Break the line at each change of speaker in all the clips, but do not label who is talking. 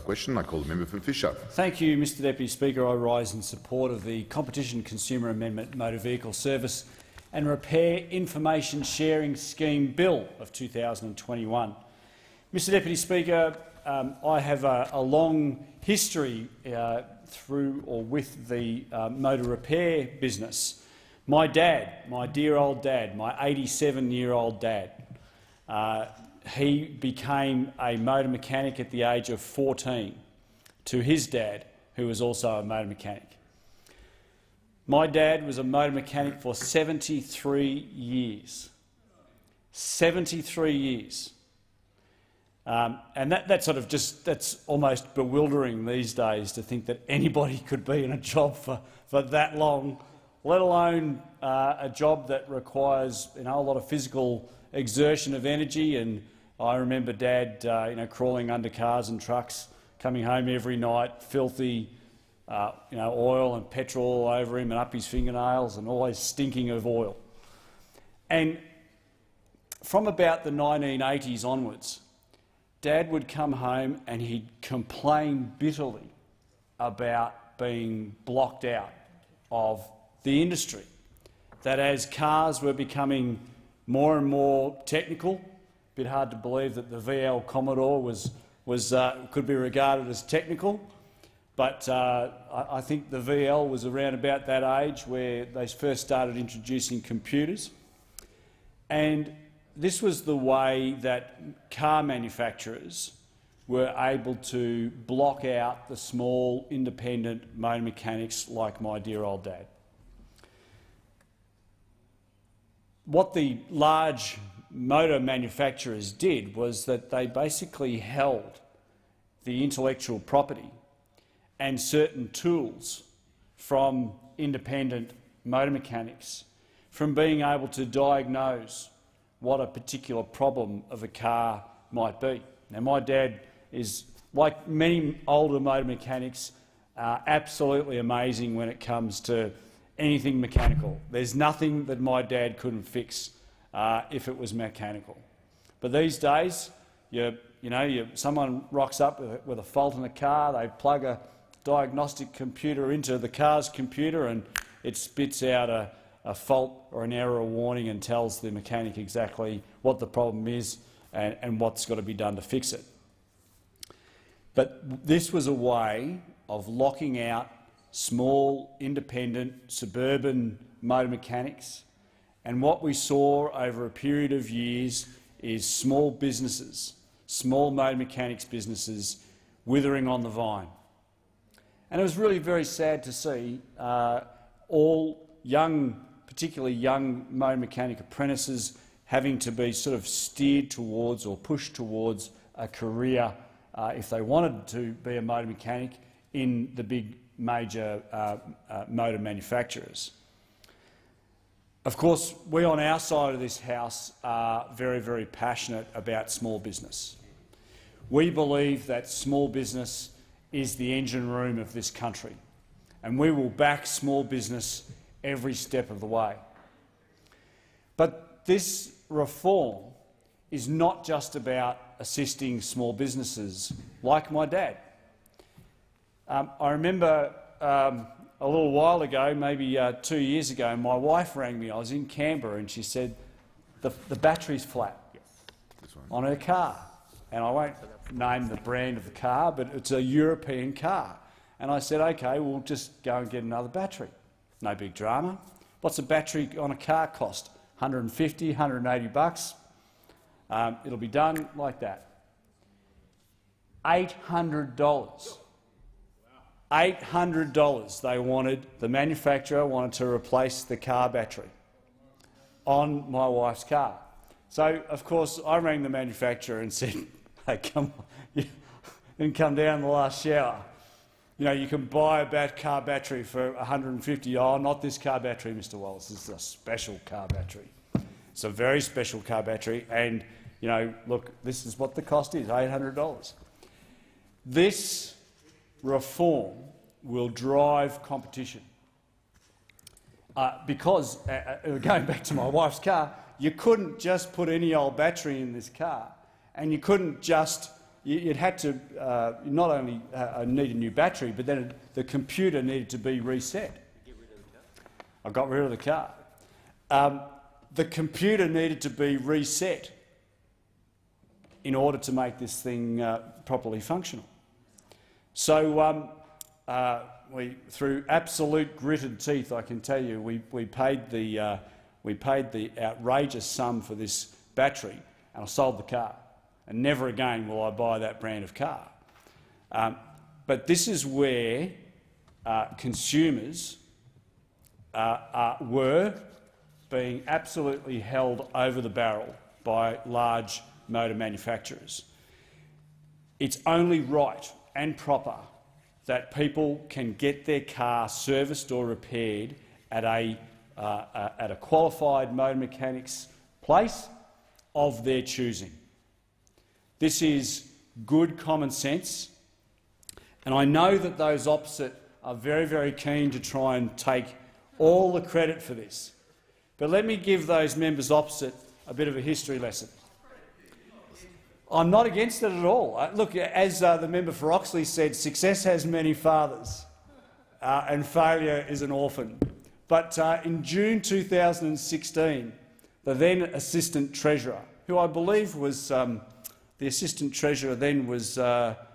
question. I call the member for Fisher.
Thank you, Mr Deputy Speaker. I rise in support of the Competition Consumer Amendment Motor Vehicle Service and Repair Information Sharing Scheme Bill of 2021. Mr Deputy Speaker, I have a long history through or with the motor repair business. My dad, my dear old dad, my 87-year-old dad, he became a motor mechanic at the age of 14 to his dad, who was also a motor mechanic. My dad was a motor mechanic for 73 years. 73 years. And that's almost bewildering these days to think that anybody could be in a job for that long, let alone a job that requires a lot of physical exertion of energy. And I remember Dad crawling under cars and trucks, coming home every night, filthy, oil and petrol all over him and up his fingernails and always stinking of oil. And from about the 1980s onwards, Dad would come home and he'd complain bitterly about being blocked out of the industry, that as cars were becoming more and more technical, a bit hard to believe that the VL Commodore could be regarded as technical, but I think the VL was around about that age where they first started introducing computers. And this was the way that car manufacturers were able to block out the small, independent motor mechanics like my dear old dad. What the large motor manufacturers did was that they basically held the intellectual property and certain tools from independent motor mechanics from being able to diagnose what a particular problem of a car might be. Now, my dad is, like many older motor mechanics, absolutely amazing when it comes to anything mechanical. There's nothing that my dad couldn't fix if it was mechanical. But these days, someone rocks up with a fault in a car, they plug a diagnostic computer into the car's computer and it spits out a fault or an error warning and tells the mechanic exactly what the problem is and what's got to be done to fix it. But this was a way of locking out small, independent, suburban motor mechanics, and what we saw over a period of years is small businesses, small motor mechanics businesses, withering on the vine. And it was really very sad to see all young, particularly young motor mechanic apprentices having to be sort of steered towards or pushed towards a career, if they wanted to be a motor mechanic, in the big major motor manufacturers. Of course, we on our side of this House are very, very passionate about small business. We believe that small business is the engine room of this country, and we will back small business every step of the way. But this reform is not just about assisting small businesses like my dad. I remember a little while ago, maybe 2 years ago, my wife rang me. I was in Canberra and she said the battery's flat on her car. And I won't name the brand of the car, but it's a European car. And I said, OK, we'll just go and get another battery. No big drama. What's a battery on a car cost? 150, 180 bucks. It'll be done like that. $800. $800 they wanted, the manufacturer wanted to replace the car battery on my wife's car. So, of course, I rang the manufacturer and said, hey, come on, you didn't come down the last shower. You can buy a car battery for $150. Oh, not this car battery, Mr Wallace. This is a special car battery. It's a very special car battery, and, look, this is what the cost is, $800. This reform will drive competition because, going back to my wife's car, you couldn't just put any old battery in this car, and you couldn't just you'd had to not only need a new battery, but then the computer needed to be reset. I got rid of the car. The computer needed to be reset in order to make this thing properly functional. So through absolute gritted teeth, I can tell you, we paid the outrageous sum for this battery, and I sold the car. And never again will I buy that brand of car. But this is where consumers were being absolutely held over the barrel by large motor manufacturers. It's only right and proper that people can get their car serviced or repaired at a qualified motor mechanics place of their choosing. This is good common sense, and I know that those opposite are very, very keen to try and take all the credit for this. But let me give those members opposite a bit of a history lesson. I'm not against it at all. Look, as the member for Oxley said, success has many fathers and failure is an orphan. But in June 2016, the then Assistant Treasurer, who I believe was the Assistant Treasurer then was who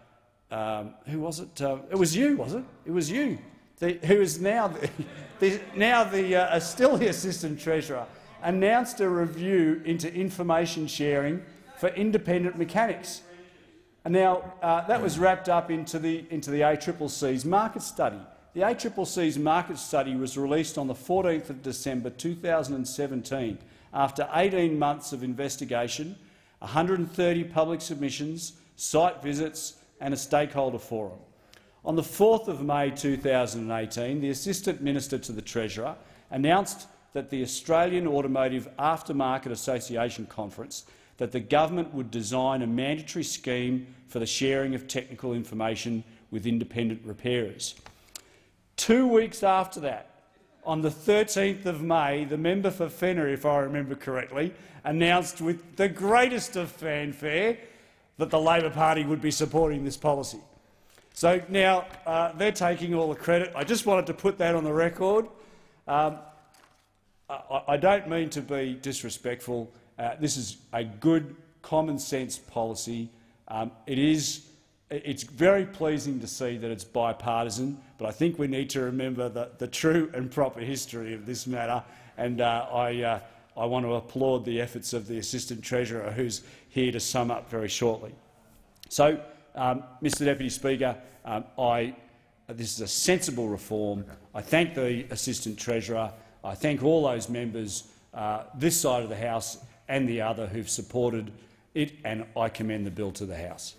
was it? It was you, was it? It was you, who is now still the Assistant Treasurer, announced a review into information sharing for independent mechanics. And now that was wrapped up into the ACCC's market study. The ACCC's market study was released on the 14th of December 2017 after 18 months of investigation, 130 public submissions, site visits and a stakeholder forum. On the 4th of May 2018, the Assistant Minister to the Treasurer announced that the Australian Automotive Aftermarket Association Conference that the government would design a mandatory scheme for the sharing of technical information with independent repairers. 2 weeks after that, on the 13th of May, the member for Fenner, if I remember correctly, announced with the greatest of fanfare that the Labor Party would be supporting this policy. So now they're taking all the credit. I just wanted to put that on the record. I don't mean to be disrespectful. This is a good, common-sense policy. It's very pleasing to see that it's bipartisan, but I think we need to remember the true and proper history of this matter, and I want to applaud the efforts of the Assistant Treasurer, who's here to sum up very shortly. So, Mr Deputy Speaker, this is a sensible reform. I thank the Assistant Treasurer. I thank all those members, this side of the House and the other, who've supported it, and I commend the bill to the House.